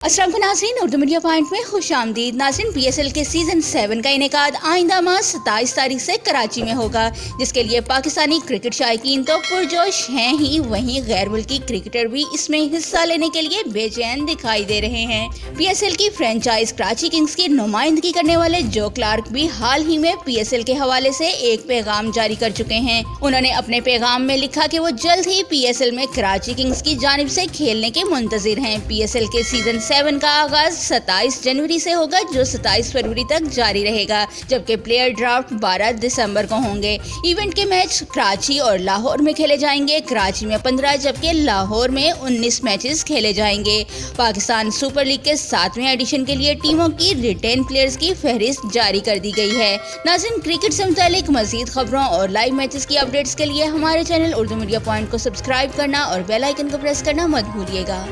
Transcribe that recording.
अस्सलाम नाज़रीन, Urdu media point में खुश आमदीद। नाज़रीन, PSL के सीजन 7 का इनेकाद आइंदा माह 27 तारीख से कराची में होगा, जिसके लिए पाकिस्तानी क्रिकेट शायकीन तो पुरजोश हैं ही, वहीं गैर मुल्की क्रिकेटर भी इसमें हिस्सा लेने के लिए बेचैन दिखाई दे रहे हैं। PSL की फ्रेंचाइज कराची किंग्स की नुमाइंदगी करने वाले जो क्लार्क भी हाल ही में PSL के हवाले से एक पैगाम जारी कर चुके हैं। उन्होंने अपने पैगाम में लिखा कि वो जल्द ही PSL में कराची किंग्स की जानिब से खेलने के मुंतजिर हैं। PSL के सीजन 7 का आगाज 27 जनवरी से होगा, जो 27 फरवरी तक जारी रहेगा, जबकि प्लेयर ड्राफ्ट 12 दिसंबर को होंगे। इवेंट के मैच कराची और लाहौर में खेले जाएंगे। कराची में 15 जबकि लाहौर में 19 मैचेस खेले जाएंगे। पाकिस्तान सुपर लीग के 7वें एडिशन के लिए टीमों की रिटेन प्लेयर्स की फहरिस्त जारी कर दी गई है। नाज़रीन, क्रिकेट से मुतालिक मजीद खबरों और लाइव मैचेस की अपडेट्स के लिए हमारे चैनल उर्दू मीडिया पॉइंट को सब्सक्राइब करना और बेल आइकन को प्रेस करना मत भूलिएगा।